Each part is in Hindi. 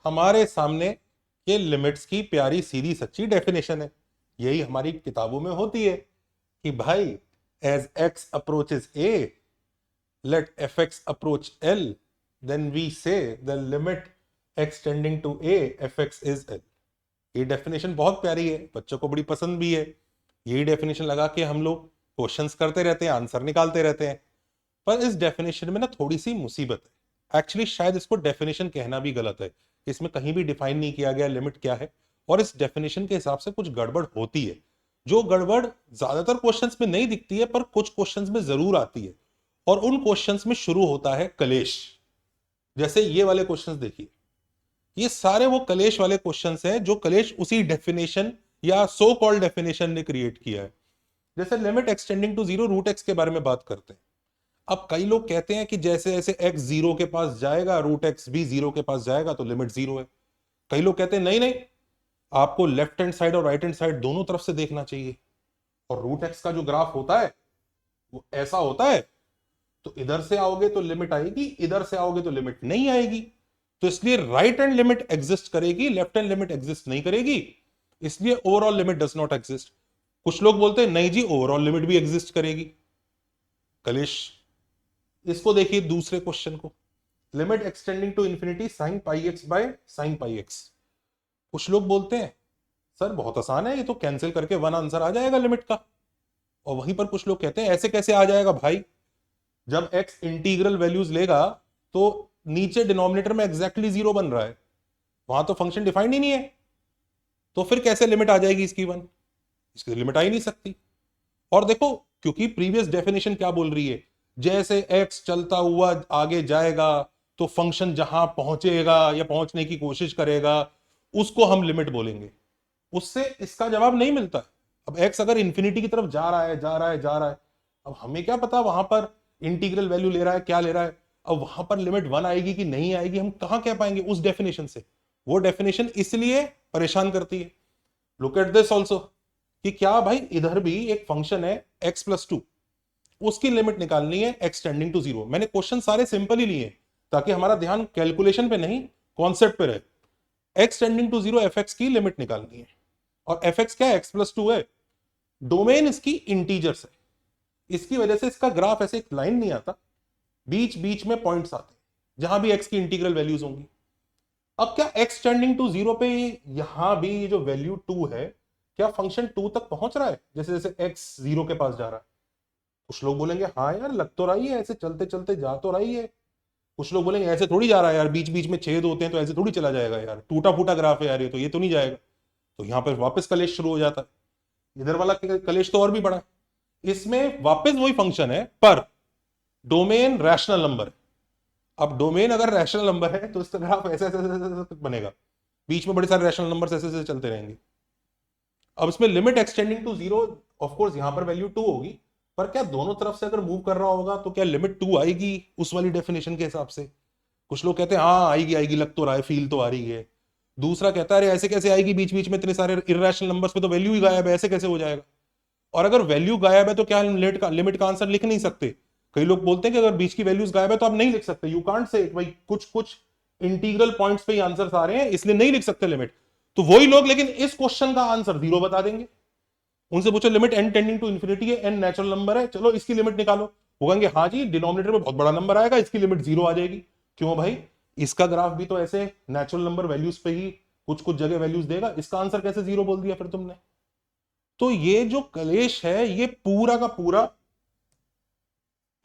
हमारे सामने ये लिमिट्स की प्यारी सीधी सच्ची डेफिनेशन है। यही हमारी किताबों में होती है कि भाई as x approaches A let fx approach L, then we say the limit x tending to a fx is L। ये डेफिनेशन बहुत प्यारी है, बच्चों को बड़ी पसंद भी है। यही डेफिनेशन लगा के हम लोग क्वेश्चंस करते रहते हैं, आंसर निकालते रहते हैं। पर इस डेफिनेशन में ना थोड़ी सी मुसीबत है। एक्चुअली शायद इसको डेफिनेशन कहना भी गलत है। इसमें कहीं भी डिफाइन नहीं किया गया लिमिट क्या है, और इस डेफिनेशन के हिसाब से कुछ गड़बड़ होती है। जो गड़बड़ ज्यादातर क्वेश्चंस में नहीं दिखती है पर कुछ क्वेश्चंस में जरूर आती है, और उन क्वेश्चंस में शुरू होता है कलेश। जैसे ये वाले क्वेश्चंस देखिए, ये सारे वो कलेश वाले क्वेश्चंस हैं जो कलेश उसी डेफिनेशन या सो कॉल्ड डेफिनेशन ने क्रिएट किया है। जैसे limit extending to zero root x के बारे में बात करते हैं। अब कई लोग कहते हैं कि जैसे जैसे एक्स जीरो के पास जाएगा रूट एक्स भी जीरो के पास जाएगा तो लिमिट जीरो है। कई लोग कहते हैं नहीं नहीं, आपको लेफ्ट हैंड साइड और राइट हैंड साइड दोनों तरफ से देखना चाहिए, और रूट एक्स का जो ग्राफ होता है वो ऐसा होता है, तो इधर से आओगे तो लिमिट आएगी, इधर से आओगे तो लिमिट नहीं आएगी। तो इसलिए राइट हैंड लिमिट एग्जिस्ट करेगी, लेफ्ट हैंड लिमिट एग्जिस्ट नहीं करेगी, इसलिए overall limit does not exist. कुछ लोग बोलते हैं नहीं जी, ओवरऑल लिमिट भी एग्जिस्ट करेगी। कलेश। इसको देखिए दूसरे क्वेश्चन को, limit extending to infinity sine pi x by sine pi x. कुछ लोग बोलते हैं सर बहुत आसान है, ये तो कैंसिल करके वन आंसर आ जाएगा लिमिट का। और वहीं पर कुछ लोग कहते हैं ऐसे कैसे आ जाएगा भाई, जब x इंटीग्रल वैल्यूज लेगा तो नीचे डिनोमिनेटर में एग्जैक्टली जीरो बन रहा है, वहां तो फंक्शन डिफाइंड ही नहीं है, तो फिर कैसे लिमिट आ जाएगी इसकी वन? इसकी लिमिट आ ही नहीं सकती। और देखो, क्योंकि प्रीवियस डेफिनेशन क्या बोल रही है, जैसे x चलता हुआ आगे जाएगा तो फंक्शन जहां पहुंचेगा या पहुंचने की कोशिश करेगा उसको हम लिमिट बोलेंगे। उससे इसका जवाब नहीं मिलता। अब x अगर इंफिनिटी की तरफ जा रहा है जा रहा है जा रहा है, अब हमें क्या पता वहां पर इंटीग्रल वैल्यू ले रहा है क्या ले रहा है, अब वहां पर लिमिट वन आएगी कि नहीं आएगी हम कहां कह पाएंगे उस डेफिनेशन से। वो डेफिनेशन इसलिए परेशान करती है। लुक एट दिस ऑल्सो, कि क्या भाई इधर भी एक फंक्शन है x प्लस टू, उसकी लिमिट निकालनी है x टेंडिंग टू जीरो। मैंने क्वेश्चन सारे सिंपल ही लिए ताकि हमारा ध्यान कैलकुलेशन पे नहीं कॉन्सेप्ट पे रहे। x tending to zero F की लिमिट निकालनी है, और एफ क्या है, x प्लस टू है। डोमेन इसकी इंटीजर्स है, इसकी वजह से इसका ग्राफ ऐसे एक लाइन नहीं आता, बीच बीच में पॉइंट्स आते हैं जहां भी x की इंटीग्रल वैल्यूज होंगी। अब क्या x टेंडिंग टू जीरो पे यहां भी जो वैल्यू 2 है, क्या फंक्शन 2 तक पहुंच रहा है जैसे जैसे x जीरो के पास जा रहा है? कुछ लोग बोलेंगे हाँ यार लग तो रही है, ऐसे चलते चलते जा तो रही है। कुछ लोग बोलेंगे ऐसे थोड़ी जा रहा है यार, बीच बीच में छेद होते हैं तो ऐसे थोड़ी चला जाएगा यार, टूटा फूटा ग्राफ है यार, ये तो नहीं जाएगा। तो यहां पर वापस कलेश शुरू हो जाता है। इधर वाला कलेश तो और भी बड़ा है, इसमें वापस वही फंक्शन है पर डोमेन रैशनल नंबर है। अब डोमेन अगर रैशनल नंबर है तो इसका ग्राफ ऐसे ऐसे ऐसे बनेगा, बीच में बड़े सारे रैशनल नंबर ऐसे ऐसे चलते रहेंगे। अब इसमें limit extending to zero, of course यहां पर वैल्यू 2 होगी, पर क्या दोनों तरफ से अगर मूव कर रहा होगा तो क्या लिमिट 2 आएगी उस वाली डेफिनेशन के हिसाब से? कुछ लोग कहते हैं हाँ आएगी आएगी, लग तो रहा है, फील तो आ रही है। दूसरा कहता है अरे ऐसे कैसे आएगी, बीच बीच में इतने सारे इरेशनल नंबर्स पे तो वैल्यू ही गायब है, ऐसे कैसे हो जाएगा? और अगर वैल्यू गायब है तो क्या हम लिमिट का आंसर लिख नहीं सकते? कई लोग बोलते हैं कि अगर बीच की वैल्यूज गायब है तो आप नहीं लिख सकते, यू कांट से भाई कुछ कुछ इंटीग्रल पॉइंट्स पे ही आंसर्स आ रहे हैं इसलिए नहीं लिख सकते लिमिट। तो वही लोग लेकिन इस क्वेश्चन का आंसर जीरो बता देंगे। उनसे पूछो limit n tending to infinity है, n नेचुरल नंबर है, चलो इसकी लिमिट निकालो। वो कहेंगे हाँ जी डिनोमिनेटर में बहुत बड़ा नंबर आएगा, इसकी लिमिट जीरो आ जाएगी। क्यों भाई, इसका ग्राफ भी तो ऐसे नेचुरल नंबर वैल्यूज पे ही कुछ कुछ जगह वैल्यूज देगा, इसका आंसर कैसे जीरो बोल दिया फिर तुमने? तो ये जो कलेश है ये पूरा का पूरा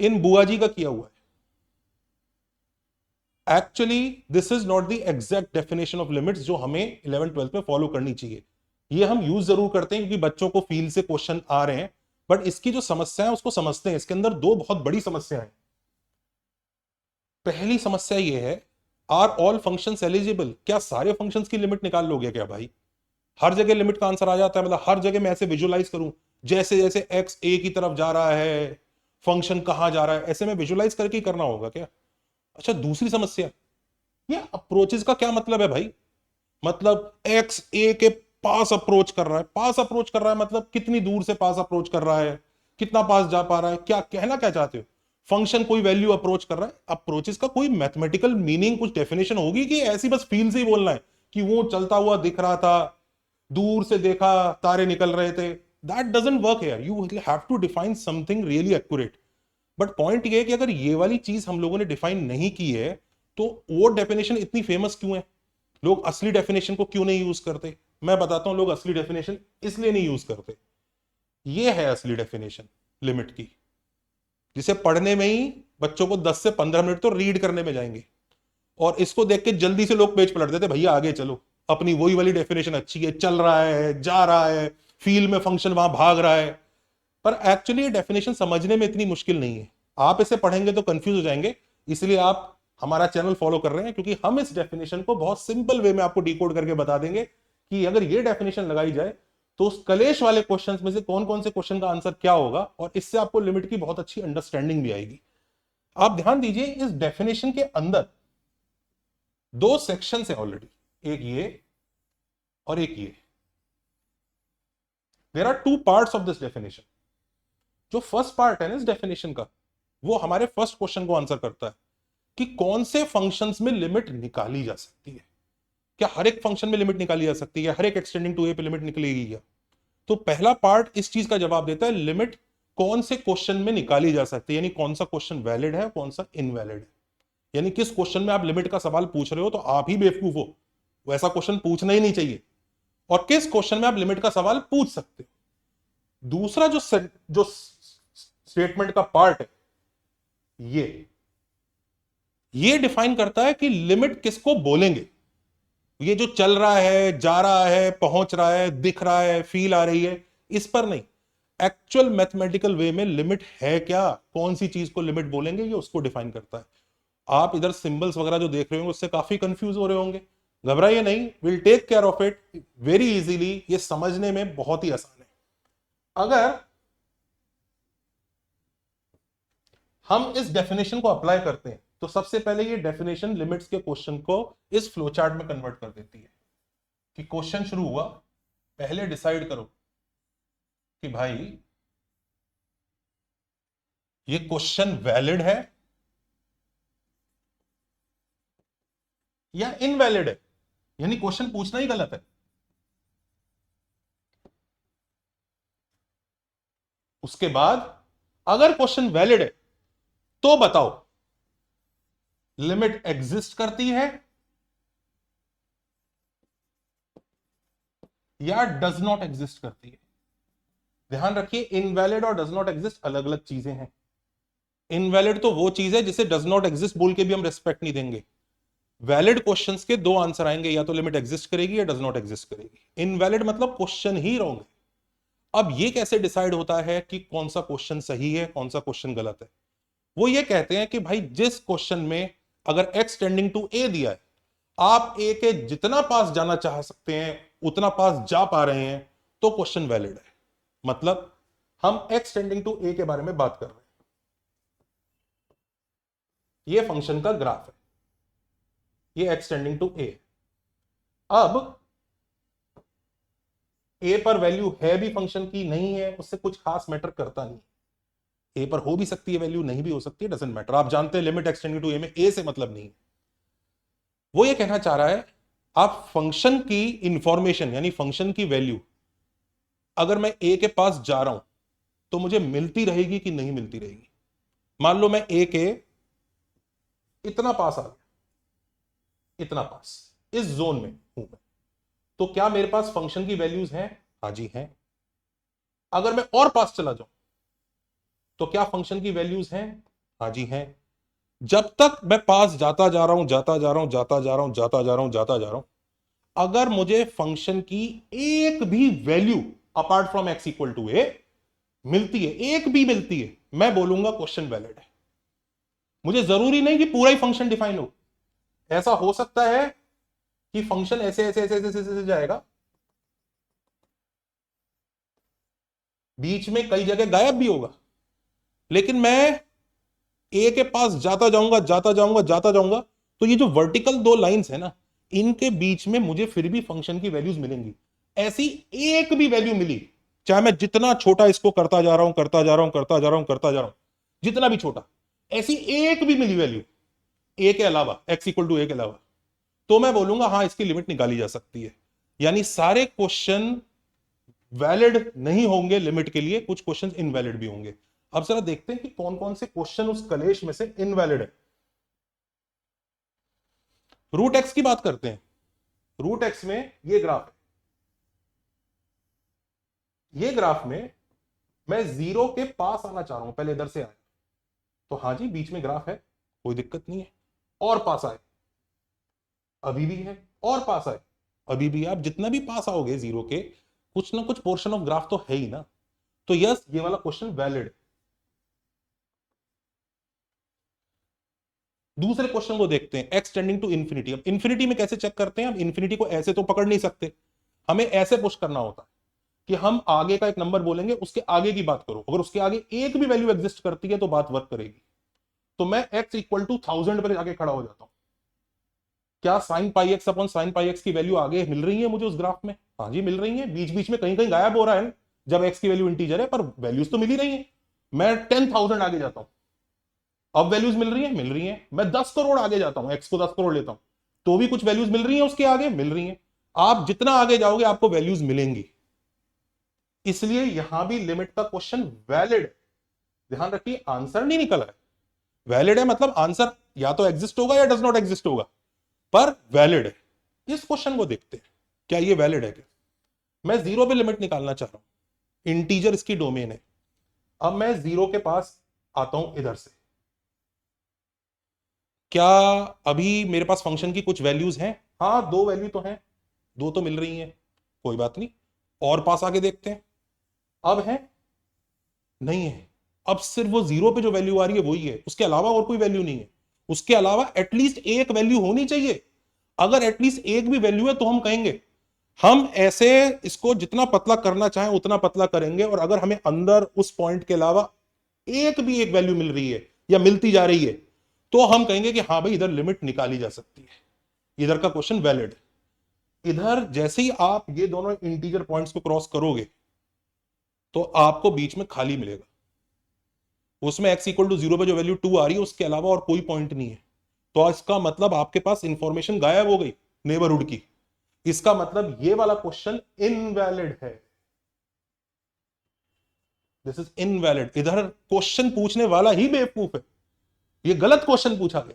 इन बुआ जी का किया हुआ है। Actually this is not the exact definition of limits जो हमें 11th 12th में फॉलो करनी चाहिए। ये हम यूज जरूर करते हैं क्योंकि बच्चों को फील्ड से क्वेश्चन आ रहे हैं, बट इसकी जो समस्या है उसको समझते हैं। इसके अंदर दो बहुत बड़ी समस्या है। पहली समस्या ये है, आर ऑल फंक्शंस एलिजिबल? क्या सारे फंक्शंस की लिमिट निकाल लोगे क्या भाई? हर जगह लिमिट का आंसर आ जाता है, मतलब हर जगह मैं ऐसे विजुअलाइज करूं जैसे जैसे x a की तरफ जा रहा है फंक्शन कहां जा रहा है, ऐसे में विजुअलाइज करके ही करना होगा क्या? अच्छा दूसरी समस्या, ये अप्रोचेस का क्या मतलब है भाई? मतलब x a के पास अप्रोच कर रहा है, पास अप्रोच कर रहा है मतलब कितनी दूर से पास अप्रोच कर रहा है, कितना पास जा पा रहा है, क्या कहना क्या चाहते हो? फंक्शन कोई वैल्यू अप्रोच कर रहा है, अप्रोचेस का कोई मैथमेटिकल मीनिंग, कुछ डेफिनेशन होगी कि ऐसी बस फील से ही बोलना है कि वो चलता हुआ दिख रहा था, दूर से देखा तारे निकल रहे थे? That doesn't work here, you have to define something really accurate. But point ये है कि अगर ये वाली चीज हम लोगों ने डिफाइन नहीं की है तो वो डेफिनेशन इतनी फेमस क्यों है? लोग असली डेफिनेशन को क्यों नहीं यूज करते? मैं बताता हूं लोग असली डेफिनेशन इसलिए नहीं यूज करते। ये है असली डेफिनेशन लिमिट की, जिसे पढ़ने में ही बच्चों को 10 से 15 मिनट तो रीड करने में जाएंगे, और इसको देख के जल्दी से लोग पेज पलट देते, भैया आगे चलो, अपनी वही वाली डेफिनेशन अच्छी है, चल रहा है, जा रहा है, फील्ड में फंक्शन वहां भाग रहा है। पर एक्चुअली ये डेफिनेशन समझने में इतनी मुश्किल नहीं है, आप इसे पढ़ेंगे तो कंफ्यूज हो जाएंगे। इसलिए आप हमारा चैनल फॉलो कर रहे हैं, क्योंकि हम इस डेफिनेशन को बहुत सिंपल वे में आपको डिकोड करके बता देंगे कि अगर ये डेफिनेशन लगाई जाए तो उस कलेश वाले क्वेश्चंस में से कौन कौन से क्वेश्चन का आंसर क्या होगा, और इससे आपको लिमिट की बहुत अच्छी अंडरस्टैंडिंग भी आएगी। आप ध्यान दीजिए, इस डेफिनेशन के अंदर दो सेक्शन है ऑलरेडी, एक ये और एक ये। There are two parts of this definition. जो फर्स्ट पार्ट है ना इस डेफिनेशन का, वो हमारे फर्स्ट क्वेश्चन को आंसर करता है कि कौन से फंक्शंस में लिमिट निकाली जा सकती है। क्या हर एक फंक्शन में लिमिट निकाली जा सकती है? हर एक एक्सटेंडिंग टू ए पे लिमिट निकलेगी क्या? तो पहला पार्ट इस चीज का जवाब देता है, लिमिट कौन से क्वेश्चन में निकाली जा सकती है, यानी कौन सा क्वेश्चन वैलिड है, कौन सा इनवैलिड है। यानी किस क्वेश्चन में आप लिमिट का सवाल पूछ रहे हो तो आप ही बेवकूफ हो, वैसा क्वेश्चन पूछना ही नहीं चाहिए, और किस क्वेश्चन में आप लिमिट का सवाल पूछ सकते हो। दूसरा जो स्टेटमेंट का पार्ट है, ये डिफाइन करता है कि लिमिट किसको बोलेंगे। ये जो चल रहा है, जा रहा है, पहुंच रहा है, दिख रहा है, फील आ रही है, इस पर नहीं, एक्चुअल मैथमेटिकल वे में लिमिट है क्या, कौन सी चीज को लिमिट बोलेंगे, ये उसको डिफाइन करता है। आप इधर सिंबल्स वगैरह जो देख रहे होंगे उससे काफी कंफ्यूज हो रहे होंगे, घबराइए नहीं, will take care of it very easily. ये समझने में बहुत ही आसान है। अगर हम इस डेफिनेशन को अप्लाई करते हैं तो सबसे पहले ये डेफिनेशन लिमिट्स के क्वेश्चन को इस फ्लोचार्ट में कन्वर्ट कर देती है कि क्वेश्चन शुरू हुआ, पहले डिसाइड करो कि भाई ये क्वेश्चन वैलिड है या इनवैलिड है, यानी क्वेश्चन पूछना ही गलत है। उसके बाद अगर क्वेश्चन वैलिड है तो बताओ लिमिट एग्जिस्ट करती है या डज नॉट एग्जिस्ट करती है। ध्यान रखिए, इनवैलिड और डज नॉट एग्जिस्ट अलग अलग चीजें हैं। इनवैलिड तो वो चीज है जिसे डज नॉट एग्जिस्ट बोल के भी हम रेस्पेक्ट नहीं देंगे। वैलिड क्वेश्चंस के दो आंसर आएंगे, या तो लिमिट एग्जिस्ट करेगी या डज नॉट एग्जिस्ट करेगी। इनवैलिड मतलब क्वेश्चन ही रॉन्ग है। अब ये कैसे डिसाइड होता है कि कौन सा क्वेश्चन सही है, कौन सा क्वेश्चन गलत है? वो ये कहते हैं कि भाई जिस क्वेश्चन में अगर x टेंडिंग टू a दिया है, आप a के जितना पास जाना चाह सकते हैं उतना पास जा पा रहे हैं, तो क्वेश्चन वैलिड है। मतलब हम x टेंडिंग टू a के बारे में बात कर रहे हैं। ये फंक्शन का ग्राफ है, ये x टेंडिंग टू a। अब a पर वैल्यू है भी फंक्शन की, नहीं है, उससे कुछ खास मैटर करता नहीं। a पर हो भी सकती है वैल्यू, नहीं भी हो सकती है, डजंट मैटर। आप जानते हैं लिमिट एक्सटेंडिंग टू a में a से मतलब नहीं है। वो ये कहना चाह रहा है आप फंक्शन की इंफॉर्मेशन यानी फंक्शन की वैल्यू अगर मैं a के पास जा रहा हूं तो मुझे मिलती रहेगी कि नहीं मिलती रहेगी। मान लो मैं a के इतना पास आ गया, इतना पास, इस जोन में हूं मैं, तो क्या मेरे पास फंक्शन की वैल्यूज हैं? हाँ जी हैं। अगर मैं और पास चला जाऊं तो क्या फंक्शन की वैल्यूज हैं? हाँ जी हैं। जब तक मैं पास जाता जा रहा हूं, जाता जा रहा हूं, जाता जा रहा हूं, जाता जा रहा हूं, जाता जा रहा हूं, अगर मुझे फंक्शन की एक भी value apart from x equal to a मिलती है, एक भी मिलती है, मैं बोलूंगा क्वेश्चन वैलिड है। मुझे जरूरी नहीं कि पूरा ही फंक्शन डिफाइन हो। ऐसा हो सकता है कि फंक्शन ऐसे ऐसे ऐसे ऐसे ऐसे जाएगा, बीच में कई जगह गायब भी होगा, लेकिन मैं ए के पास जाता जाऊंगा, जाता जाऊंगा, जाता जाऊंगा, तो ये जो वर्टिकल दो लाइंस है ना, इनके बीच में मुझे फिर भी फंक्शन की वैल्यूज मिलेंगी। ऐसी एक भी वैल्यू मिली, चाहे मैं जितना छोटा इसको करता जा रहा हूं, करता जा रहा हूं, करता जा रहा हूं, करता जा रहा हूं, जितना भी छोटा, ऐसी एक भी मिली वैल्यू ए के अलावा, एक्स इक्वल टू ए के अलावा, तो मैं बोलूंगा हाँ इसकी लिमिट निकाली जा सकती है। यानी सारे क्वेश्चन वैलिड नहीं होंगे लिमिट के लिए, कुछ क्वेश्चन इनवैलिड भी होंगे। अब जरा देखते हैं कि कौन कौन से क्वेश्चन उस कलेश में से इनवैलिड है। रूट एक्स की बात करते हैं। रूट एक्स में ये ग्राफ है, ये ग्राफ में मैं जीरो के पास आना चाह रहा हूं, पहले इधर से आए तो हाँ जी बीच में ग्राफ है, कोई दिक्कत नहीं है। और पास आए, अभी भी है, और पास आए अभी भी। आप जितना भी पास आओगे जीरो के, कुछ ना कुछ पोर्शन ऑफ ग्राफ तो है ही ना। तो यस, ये वाला क्वेश्चन वैलिड। दूसरे क्वेश्चन को देखते हैं, एक्स टेंडिंग टू इंफिनिटी। अब इंफिनिटी में कैसे चेक करते हैं? हम इंफिनिटी को ऐसे तो पकड़ नहीं सकते, हमें ऐसे पुश करना होता है कि हम आगे का एक नंबर बोलेंगे, उसके आगे की बात करो, अगर उसके आगे एक भी वैल्यू एग्जिस्ट करती है तो बात वर्क करेगी। तो मैं x इक्वल टू 1000 पर जाके खड़ा हो जाता हूं। क्या sign pi x upon sine pi x की वैल्यू आगे मिल रही है मुझे उस ग्राफ में? हाँ जी मिल रही है, बीच बीच में कहीं कहीं गायब हो रहा है जब x की वैल्यू इंटीजर है, पर वैल्यूज तो मिल ही रही है। मैं 10,000 आगे जाता हूं, अब वैल्यूज मिल रही है, मिल रही है। मैं 10 करोड़ आगे जाता हूं, x को 10 करोड़ लेता हूं, तो भी कुछ वैल्यूज मिल रही है, उसके आगे मिल रही है। आप जितना आगे जाओगे आपको वैल्यूज मिलेंगी, इसलिए यहां भी लिमिट का क्वेश्चन वैलिड। ध्यान रखिए, आंसर नहीं निकला है, वैलिड है मतलब आंसर या तो एग्जिस्ट होगा या डज नॉट एग्जिस्ट होगा, पर वैलिड है। इस क्वेश्चन को देखते हैं, क्या ये वैलिड है? क्या मैं जीरो पे लिमिट निकालना चाह रहा हूं, इंटीजर इसकी डोमेन है। अब मैं जीरो के पास आता हूं इधर से, क्या अभी मेरे पास फंक्शन की कुछ वैल्यूज हैं? हाँ दो वैल्यू तो हैं, दो तो मिल रही हैं, कोई बात नहीं। और पास आगे देखते हैं, अब है नहीं है। अब सिर्फ वो जीरो पे जो वैल्यू आ रही है वही है, उसके अलावा और कोई वैल्यू नहीं है। उसके अलावा एटलीस्ट एक वैल्यू होनी चाहिए। अगर एटलीस्ट एक भी वैल्यू है तो हम कहेंगे, हम ऐसे इसको जितना पतला करना चाहें उतना पतला करेंगे, और अगर हमें अंदर उस पॉइंट के अलावा एक भी एक वैल्यू मिल रही है या मिलती जा रही है तो हम कहेंगे कि हाँ भाई इधर लिमिट निकाली जा सकती है, इधर का क्वेश्चन वैलिड। इधर जैसे ही आप ये दोनों इंटीजर पॉइंट्स को क्रॉस करोगे तो आपको बीच में खाली मिलेगा, उसमें x इक्वल टू जीरो पे जो वैल्यू 2 आ रही है उसके अलावा और कोई पॉइंट नहीं है। तो इसका मतलब आपके पास इंफॉर्मेशन गायब हो गई नेबरहुड की। इसका मतलब ये वाला क्वेश्चन इनवैलिड है, दिस इज इनवैलिड। इधर क्वेश्चन पूछने वाला ही बेवकूफ है, ये गलत क्वेश्चन पूछा गया,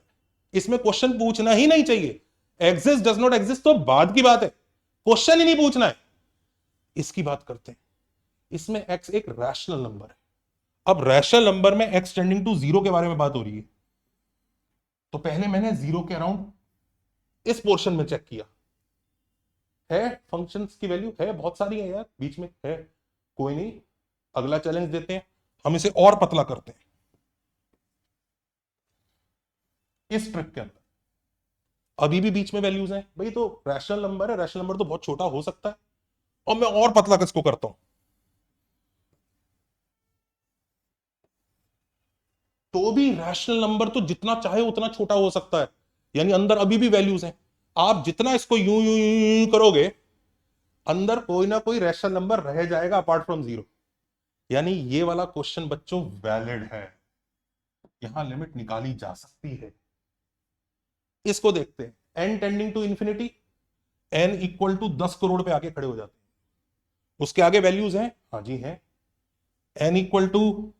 इसमें क्वेश्चन पूछना ही नहीं चाहिए। एग्जिस्ट डज नॉट एग्जिस्ट तो बाद की बात है, क्वेश्चन ही नहीं पूछना है। इसकी बात करते हैं, इसमें x एक रैशनल नंबर है। अब रैशनल नंबर में x टेंडिंग टू जीरो के बारे में बात हो रही है, तो पहले मैंने जीरो के अराउंड इस पोर्शन में चेक किया, है फंक्शंस की वैल्यू है बहुत सारी है यार, बीच में है, कोई नहीं। अगला चैलेंज देते हैं, हम इसे और पतला करते हैं। इस ट्रिक के अंदर अभी भी बीच में वैल्यूज हैं भाई, तो रैशनल नंबर है, रैशनल नंबर तो बहुत छोटा हो सकता है, और मैं और पतला किसको करता हूं, तो भी रैशनल नंबर तो जितना चाहे उतना छोटा हो सकता है, यानी अंदर अभी भी वैल्यूज हैं। आप जितना इसको यूं यूं यूं यूं करोगे, अंदर कोई ना कोई रैशनल नंबर रह जाएगा अपार्ट फ्रॉम जीरो। यानी ये वाला क्वेश्चन बच्चों वैलिड है, यहां लिमिट निकाली जा सकती है। इसको देखते हैं, N tending to infinity, N equal to 10 crore पे आके खड़े हो जाते हैं, उसके आगे वैल्यूज हैं, हाँ जी हैं। एन इक्वल टू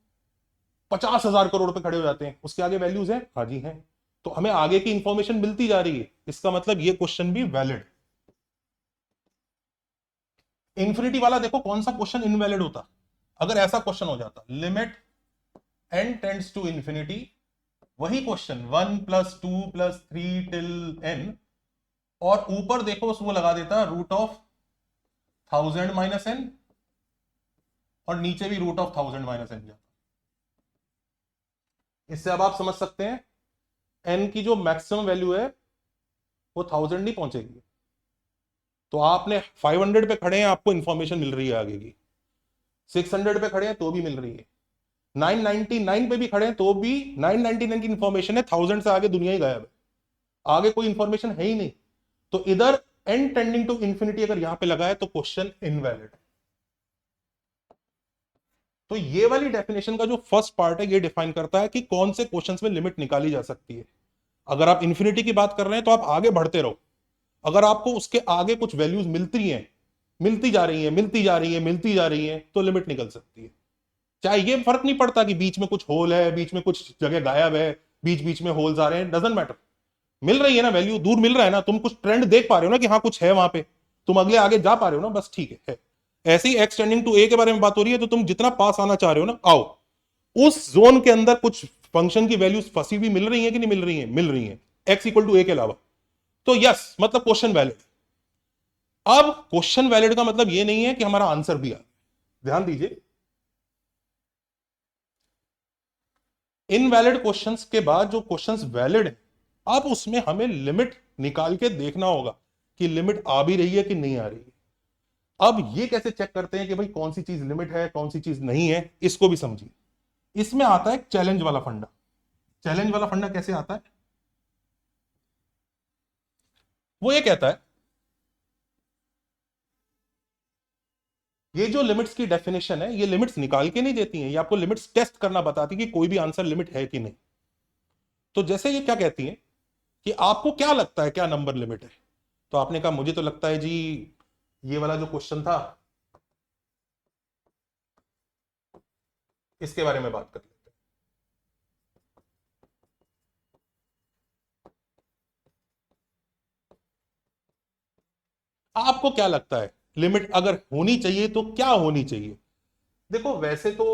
50,000 करोड़ पे खड़े हो जाते हैं, उसके आगे वैल्यूज हैं, हाँ जी हैं। तो हमें आगे की इंफॉर्मेशन मिलती जा रही है, इसका मतलब ये क्वेश्चन भी वैलिड। इंफिनिटी वाला देखो कौन सा क्वेश्चन इनवैलिड होता, अगर ऐसा क्वेश्चन हो जाता, limit N tends to infinity, वही क्वेश्चन 1 + 2 + 3 टिल n, और ऊपर देखो उसको लगा देता रूट ऑफ 1000 - n, और नीचे भी रूट ऑफ 1000 - n जाता। इससे अब आप समझ सकते हैं n की जो मैक्सिमम वैल्यू है वो 1000 नहीं पहुंचेगी। तो आपने 500 पे खड़े हैं, आपको इंफॉर्मेशन मिल रही है आगे की, 600 पे खड़े हैं तो भी मिल रही है, 999 पे भी खड़े हैं तो भी 999 की इंफॉर्मेशन है, 1000 से आगे दुनिया ही गायब है, आगे कोई इंफॉर्मेशन है ही नहीं। तो इधर n टेंडिंग टू इंफिनिटी अगर यहां पे लगा है तो क्वेश्चन इनवैलिड। तो ये वाली डेफिनेशन का जो फर्स्ट पार्ट है ये डिफाइन करता है कि कौन से क्वेश्चंस में लिमिट निकाली जा सकती है। अगर आप इन्फिनिटी की बात कर रहे हैं तो आप आगे बढ़ते रहो, अगर आपको उसके आगे कुछ वैल्यूज मिलती हैं, मिलती जा रही है, मिलती जा रही है, मिलती जा रही है, तो लिमिट निकल सकती है। चाहे ये फर्क नहीं पड़ता कि बीच में कुछ होल है, बीच में कुछ जगह गायब है, बीच बीच में होल्स आ रहे हैं, डजंट मैटर। मिल रही है ना वैल्यू, दूर मिल रहा है ना, तुम कुछ ट्रेंड देख पा रहे हो ना कि हाँ कुछ है वहां पे, तुम अगले आगे जा पा रहे हो ना, बस ठीक है। ऐसे ही एक्स टेंडिंग टू ए के बारे में बात हो रही है, तो तुम जितना पास आना चाह रहे हो ना, आओ। उस जोन के अंदर कुछ फंक्शन की वैल्यूज फंसी हुई मिल रही है कि नहीं मिल रही है? मिल रही है, एक्स इक्वल टू ए के अलावा। तो यस, मतलब क्वेश्चन वैलिड। अब क्वेश्चन वैलिड का मतलब ये नहीं है कि हमारा आंसर भी आ, ध्यान दीजिए, इनवैलिड क्वेश्चंस के बाद जो क्वेश्चंस वैलिड है, अब उसमें हमें लिमिट निकाल के देखना होगा कि लिमिट आ भी रही है कि नहीं आ रही है। अब ये कैसे चेक करते हैं कि भाई कौन सी चीज लिमिट है, कौन सी चीज नहीं है, इसको भी समझिए। इसमें आता है चैलेंज वाला फंडा। चैलेंज वाला फंडा कैसे आता है? वो ये कहता है, ये जो लिमिट्स की डेफिनेशन है, ये लिमिट्स निकाल के नहीं देती हैं, ये आपको लिमिट्स टेस्ट करना बताती है कि कोई भी आंसर लिमिट है कि नहीं। तो जैसे ये क्या कहती है कि आपको क्या लगता है क्या नंबर लिमिट है? तो आपने कहा मुझे तो लगता है जी, ये वाला जो क्वेश्चन था इसके बारे में बात कर लेते हैं। आपको क्या लगता है लिमिट अगर होनी चाहिए तो क्या होनी चाहिए? देखो वैसे तो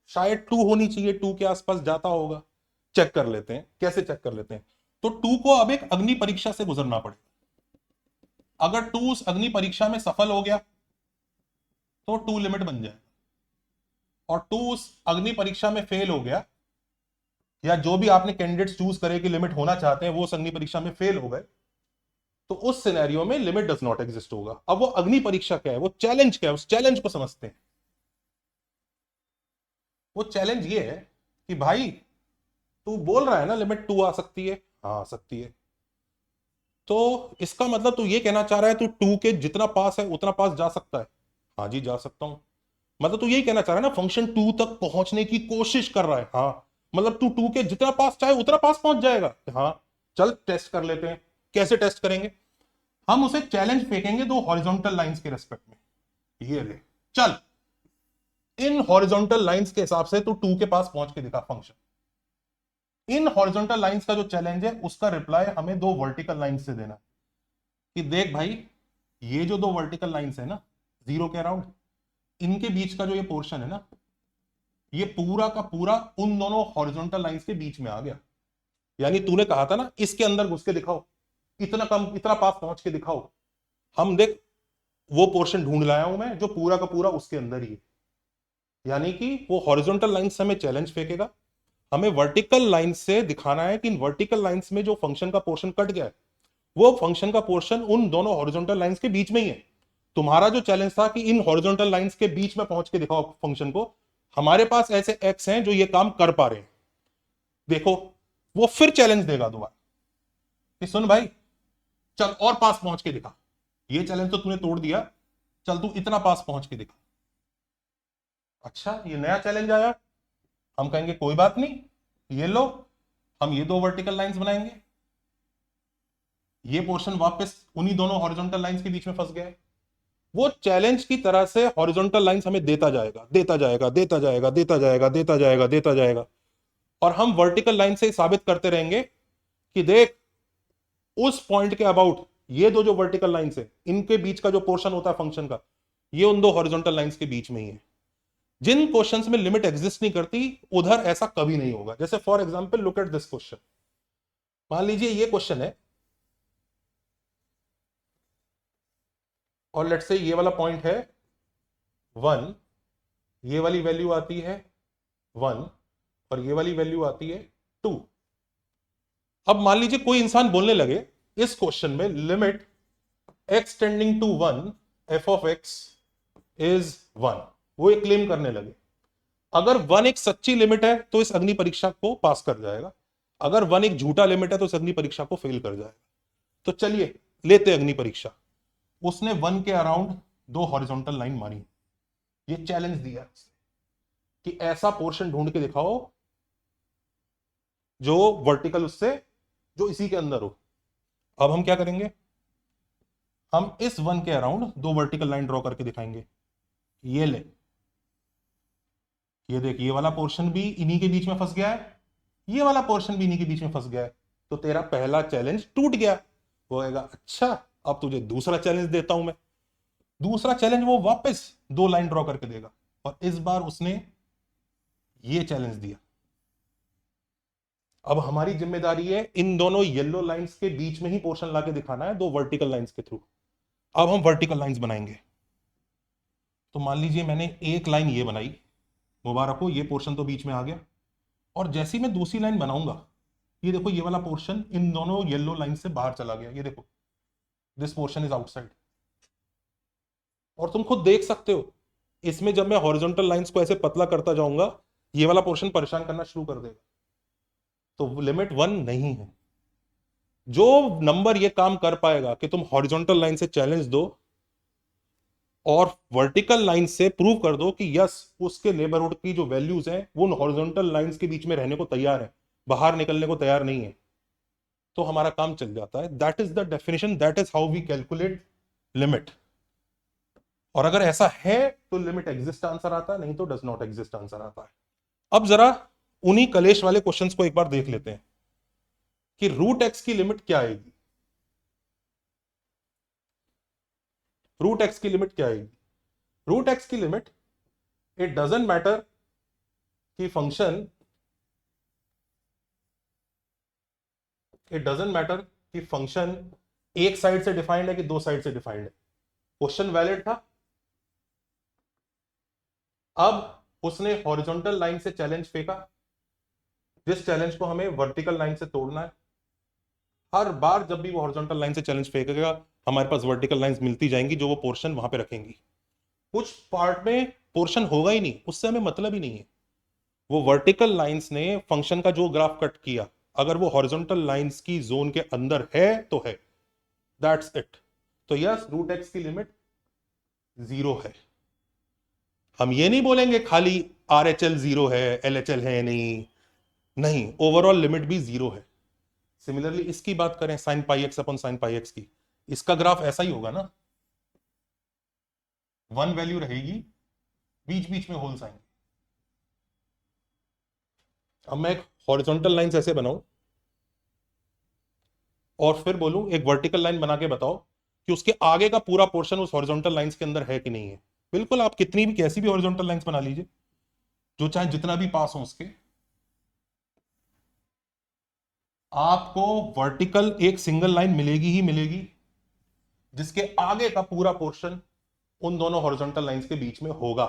शायद टू होनी चाहिए, टू के आसपास जाता होगा। चेक कर लेते हैं, कैसे चेक कर लेते हैं। तो टू को अब एक अग्नि परीक्षा से गुजरना पड़ेगा। अगर टू उस अग्नि परीक्षा में सफल हो गया तो टू लिमिट बन जाए, और टू उस अग्नि परीक्षा में फेल हो गया, या जो भी आपने कैंडिडेट्स चूज करे कि लिमिट होना चाहते हैं वो उस अग्नि परीक्षा में फेल हो गए, तो उस सिनेरियो में लिमिट डज नॉट एग्जिस्ट होगा। अब वो अग्नि परीक्षा क्या है, वो चैलेंज क्या है, उस चैलेंज को समझते हैं। वो चैलेंज ये है कि भाई तू बोल रहा है ना लिमिट टू आ सकती है, हाँ आ सकती है, तो इसका मतलब तू ये कहना चाह रहा है तू टू के जितना पास है उतना पास जा सकता है? हाँ जी जा सकता हूं। मतलब तू यही कहना चाह रहा है ना फंक्शन टू तक पहुंचने की कोशिश कर रहा है? हाँ। मतलब तू टू के जितना पास चाहे उतना पास पहुंच जाएगा? हाँ। चल टेस्ट कर लेते हैं। कैसे टेस्ट करेंगे? हम उसे चैलेंज फेंकेंगे दो हॉरिजॉन्टल लाइंस के रेस्पेक्ट में। ये ले, चल इन हॉरिजॉन्टल लाइंस के हिसाब से तू टू के पास पहुंच के दिखा फंक्शन। इन हॉरिजॉन्टल लाइंस का जो चैलेंज है उसका रिप्लाई हमें दो वर्टिकल लाइंस से देना, कि देख भाई ये जो दो वर्टिकल लाइंस है ना जीरो के अराउंड, इनके बीच का जो ये पोर्शन है ना, ये पूरा का पूरा उन दोनों हॉरिजॉन्टल लाइंस के बीच में आ गया। यानी तूने कहा था ना इसके अंदर घुस के दिखाओ, इतना कम इतना पास पहुंच के दिखाओ, हम देख वो पोर्शन ढूंढ लाया हूं मैं जो पूरा का पूरा उसके अंदर ही है। यानी कि वो हॉरिजॉन्टल लाइन से हमें चैलेंज फेंकेगा, हमें वर्टिकल लाइन से दिखाना है कि इन वर्टिकल लाइंस में जो फंक्शन का पोर्शन कट गया है वो फंक्शन का पोर्शन उन दोनों हॉरिजॉन्टल लाइंस के बीच में ही है। तुम्हारा जो चैलेंज था कि इन हॉरिजॉन्टल लाइंस के बीच में पहुंच के दिखाओ फंक्शन को, हमारे पास ऐसे एक्स हैं जो ये काम कर पा रहे हैं। देखो वो फिर चैलेंज देगा दोबारा कि सुन भाई चल और पास पहुंच के दिखा, ये चैलेंज तो तूने तोड़ दिया, चल तू इतना पास पहुंच के दिखा। अच्छा ये नया चैलेंज आया, हम कहेंगे कोई बात नहीं, ये लो हम ये दो वर्टिकल लाइंस बनाएंगे, ये पोर्शन वापस उन्हीं दोनों हॉरिजॉन्टल लाइंस के बीच में फंस गया है। वो चैलेंज की तरह से हॉरिजॉन्टल लाइंस हमें देता जाएगा, देता जाएगा, देता जाएगा, देता जाएगा, देता जाएगा, देता जाएगा, और हम वर्टिकल लाइन से साबित करते रहेंगे कि देख उस पॉइंट के अबाउट ये दो जो वर्टिकल लाइंस है इनके बीच का जो पोर्शन होता है फंक्शन का, ये उन दो हॉरिजॉन्टल लाइंस के बीच में ही है। जिन क्वेश्चंस में लिमिट एग्जिस्ट नहीं करती उधर ऐसा कभी नहीं होगा। जैसे for example look at this question, मान लीजिए ये क्वेश्चन है और लेट्स से ये वाला पॉइंट है 1, ये वाली वैल्यू आती है 1 और ये वाली वैल्यू आती है 2। अब मान लीजिए कोई इंसान बोलने लगे इस क्वेश्चन में limit x tending to 1 f of x is 1, वो एक क्लेम करने लगे। अगर 1 एक सच्ची लिमिट है तो इस अग्नि परीक्षा को पास कर जाएगा, अगर 1 एक झूठा लिमिट है तो इस अग्नि परीक्षा को फेल कर जाएगा। तो चलिए लेते अग्नि परीक्षा। उसने 1 के अराउंड दो हॉरिजॉन्टल लाइन मारी, ये चैलेंज दिया, कि ऐसा पोर्शन ढूंढ के दिखाओ जो वर्टिकल उससे जो इसी के अंदर हो। अब हम क्या करेंगे, हम इस वन के अराउंड दो वर्टिकल लाइन ड्रॉ करके दिखाएंगे। ये ले, ये देख, ये वाला पोर्शन भी इन्हीं के बीच में फंस गया है, ये वाला पोर्शन भी इन्हीं के बीच में फंस गया है। तो तेरा पहला चैलेंज टूट गया। वो कहेगा अच्छा, अब तुझे दूसरा चैलेंज देता हूं मैं। दूसरा चैलेंज वो वापस दो लाइन ड्रॉ करके देगा, और इस बार उसने ये चैलेंज दिया। अब हमारी जिम्मेदारी है इन दोनों येलो लाइंस के बीच में ही पोर्शन लाके दिखाना है, दो वर्टिकल लाइंस के थ्रू। अब हम वर्टिकल लाइंस बनाएंगे। तो मान लीजिए मैंने एक लाइन ये बनाई, मुबारक हो, ये पोर्शन तो बीच में आ गया। और जैसे ही मैं दूसरी लाइन बनाऊंगा, ये देखो, ये वाला पोर्शन इन दोनों येलो लाइन से बाहर चला गया। ये देखो, दिस पोर्शन इज आउटसाइड। और तुम खुद देख सकते हो, इसमें जब मैं हॉरिजॉन्टल लाइंस को ऐसे पतला करता जाऊंगा, ये वाला पोर्शन परेशान करना शुरू कर देगा। तो लिमिट 1 नहीं है। जो नंबर ये काम कर पाएगा कि तुम हॉरिजॉन्टल लाइन से चैलेंज दो और वर्टिकल लाइन से प्रूव कर दो कि यस, उसके नेबरहुड की जो वैल्यूज हैं वो हॉरिजॉन्टल लाइंस के बीच में रहने को तैयार है, बाहर निकलने को तैयार नहीं है, तो हमारा काम चल जाता है। That is the definition, that is how we calculate limit. और अगर ऐसा है तो लिमिट एग्जिस्ट आंसर आता है, नहीं तो डज नॉट एग्जिस्ट आंसर आता है। अब जरा उन्हीं कलेश वाले क्वेश्चंस को एक बार देख लेते हैं कि रूट एक्स की लिमिट क्या आएगी। रूट एक्स की लिमिट क्या आएगी? रूट एक्स की लिमिट, इट डजंट मैटर कि फंक्शन, इट डजंट मैटर कि फंक्शन एक साइड से डिफाइंड है कि दो साइड से डिफाइंड है। क्वेश्चन वैलिड था। अब उसने हॉरिजॉन्टल लाइन से चैलेंज फेंका, जिस चैलेंज को हमें वर्टिकल लाइन से तोड़ना है। हर बार जब भी वो हॉरिजॉन्टल लाइन से चैलेंज फेंकेगा, हमारे पास वर्टिकल लाइंस मिलती जाएंगी जो वो पोर्शन वहां पे रखेंगी। कुछ पार्ट में पोर्शन होगा ही नहीं, उससे हमें मतलब ही नहीं है। वो वर्टिकल लाइंस ने फंक्शन का जो ग्राफ कट किया, अगर वो हॉरिजॉन्टल लाइंस की जोन के अंदर है तो है, दैट्स इट। तो यस, रूट एक्स की लिमिट 0 है। हम ये नहीं बोलेंगे खाली आर एच एल 0 है, एल एच एल है नहीं, नहीं, ओवरऑल लिमिट भी 0 है। सिमिलरली इसकी बात करें, sign pi x upon sine pi x की, इसका ग्राफ ऐसा ही होगा ना, 1 वैल्यू रहेगी, बीच बीच में होल्स आएंगे। अब मैं एक हॉरिजॉन्टल लाइन ऐसे बनाऊं और फिर बोलूं एक वर्टिकल लाइन बना के बताओ कि उसके आगे का पूरा पोर्शन उस हॉरिजॉन्टल लाइंस के अंदर है कि नहीं है। बिल्कुल, आप कितनी भी कैसी भी हॉरिजॉन्टल लाइंस बना लीजिए, जो चाहे जितना भी पास हो उसके, आपको वर्टिकल एक सिंगल लाइन मिलेगी ही मिलेगी जिसके आगे का पूरा पोर्शन उन दोनों हॉरिजॉन्टल लाइंस के बीच में होगा,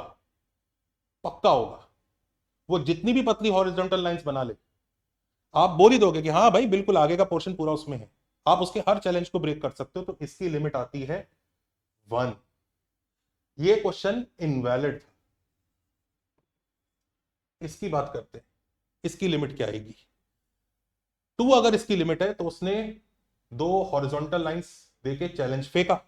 पक्का होगा। वो जितनी भी पतली हॉरिजॉन्टल लाइंस बना ले, आप बोल ही दोगे कि हाँ भाई बिल्कुल आगे का पोर्शन पूरा उसमें है, आप उसके हर चैलेंज को ब्रेक कर सकते हो। तो इसकी लिमिट आती है 1। ये क्वेश्चन इनवैलिड था। इसकी बात करते हैं, इसकी लिमिट क्या आएगी? 2 अगर इसकी लिमिट है तो उसने दो हॉरिजॉन्टल लाइंस देके चैलेंज फेंका,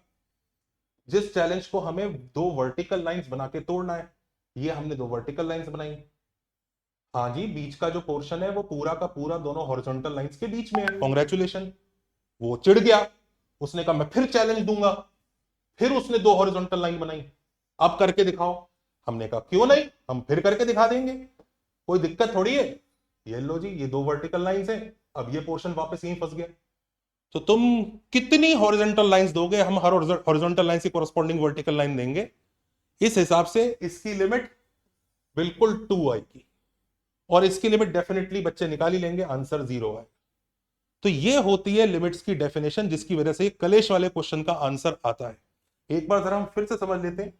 जिस चैलेंज को हमें दो वर्टिकल लाइंस बना के तोड़ना है। ये हमने दो वर्टिकल लाइंस बनाई, हाँ जी, बीच का जो पोर्शन है वो पूरा का पूरा दोनों हॉरिजॉन्टल लाइंस के बीच में है। कॉन्ग्रेचुलेशन। वो चिढ़ गया, उसने कहा मैं फिर चैलेंज दूंगा। फिर उसने दो हॉरिजॉन्टल लाइन बनाई, अब करके दिखाओ। हमने कहा क्यों नहीं, हम फिर करके दिखा देंगे, कोई दिक्कत थोड़ी है। ये लो जी, ये दो वर्टिकल लाइंस है, अब ये पोर्शन वापस यहीं फंस गया। तो तुम कितनी हॉरिजॉन्टल लाइंस दोगे, हम हर हॉरिजॉन्टल लाइन की कोरस्पॉन्डिंग वर्टिकल लाइन देंगे। इस हिसाब से इसकी लिमिट बिल्कुल 2 आएगी, और इसकी लिमिट डेफिनेटली बच्चे निकाल ही लेंगे, आंसर 0 है। तो ये होती है लिमिट्स की डेफिनेशन, जिसकी वजह से कलेश वाले क्वेश्चन का आंसर आता है। एक बार जरा हम फिर से समझ लेते हैं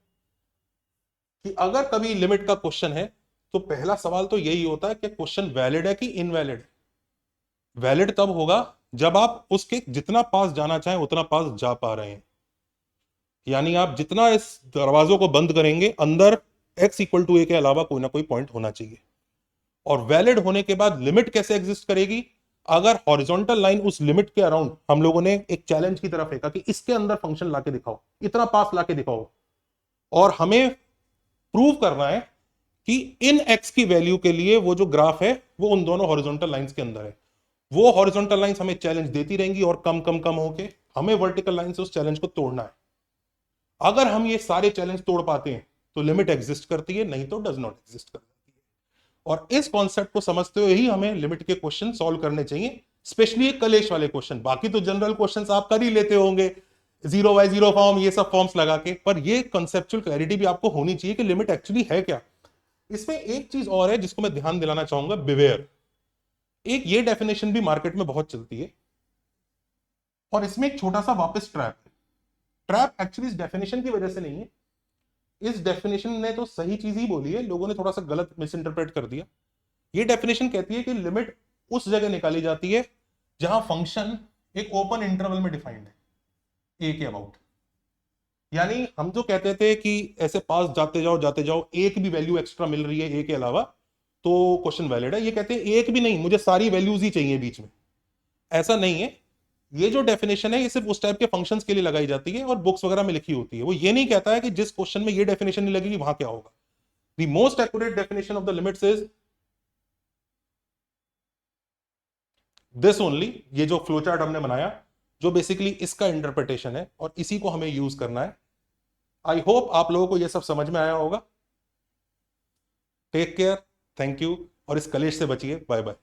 कि अगर कभी लिमिट का क्वेश्चन है तो पहला सवाल तो यही होता है कि क्वेश्चन वैलिड है कि इनवैलिड है। वैलिड तब होगा जब आप उसके जितना पास जाना चाहें उतना पास जा पा रहे हैं, यानी आप जितना इस दरवाजों को बंद करेंगे, अंदर x इक्वल टू ए के अलावा कोई ना कोई पॉइंट होना चाहिए। और वैलिड होने के बाद लिमिट कैसे एग्जिस्ट करेगी? अगर हॉरिजॉन्टल लाइन उस लिमिट के अराउंड, हम लोगों ने एक चैलेंज की तरफ फेंका कि इसके अंदर फंक्शन लाके दिखाओ, इतना पास लाके दिखाओ, और हमें प्रूव करना है कि इन x की वैल्यू के लिए वो जो ग्राफ है वो उन दोनों हॉरिजॉन्टल लाइंस के अंदर है। वो हॉरिजॉन्टल लाइंस हमें चैलेंज देती रहेंगी और कम कम कम होके हमें वर्टिकल लाइन से उस चैलेंज को तोड़ना है। अगर हम ये सारे चैलेंज तोड़ पाते हैं तो लिमिट एग्जिस्ट करती है, नहीं तो डज नॉट एग्जिस्ट करती है। और इस कॉन्सेप्ट को समझते हुए ही हमें लिमिट के क्वेश्चन सॉल्व करने चाहिए, स्पेशली कलेश वाले क्वेश्चन। बाकी तो जनरल क्वेश्चंस आप कर ही लेते होंगे, 0 बाय 0 फॉर्म, ये सब फॉर्म्स लगा के, पर ये कंसेप्चुअल क्लैरिटी भी आपको होनी चाहिए कि लिमिट एक्चुअली है क्या। इसमें एक चीज और है जिसको मैं ध्यान दिलाना चाहूंगा, बिवेयर। एक ये डेफिनेशन भी मार्केट में बहुत चलती है, और इसमें एक छोटा सा वापस ट्रैप है। ट्रैप एक्चुअली इस डेफिनेशन की वजह से नहीं है, इस डेफिनेशन ने तो सही चीज ही बोली है, लोगों ने थोड़ा सा गलत मिस इंटरप्रेट कर दिया। ये डेफिनेशन कहती है कि लिमिट उस जगह निकाली जाती है जहां फंक्शन एक ओपन इंटरवल में डिफाइंड है, ए के अबाउट। यानी हम जो कहते थे कि ऐसे पास जाते जाओ एक भी वैल्यू एक्स्ट्रा मिल रही है ए के अलावा तो क्वेश्चन वैलिड है, ये कहते हैं एक भी नहीं, मुझे सारी वैल्यूज ही चाहिए बीच में। ऐसा नहीं है। ये जो डेफिनेशन है ये सिर्फ उस टाइप के फंक्शंस के लिए लगाई जाती है और बुक्स वगैरह में लिखी होती है। वो ये नहीं कहता है कि जिस क्वेश्चन में ये डेफिनेशन नहीं लगेगी वहां क्या होगा। The most accurate definition of the limits is this only. ये जो फ्लो चार्ट हमने बनाया जो बेसिकली इसका इंटरप्रिटेशन है और इसी को हमें यूज करना है। आई होप आप लोगों को ये सब समझ में आया होगा। टेक केयर, थैंक यू, और इस कलेश से बचिए। Bye bye.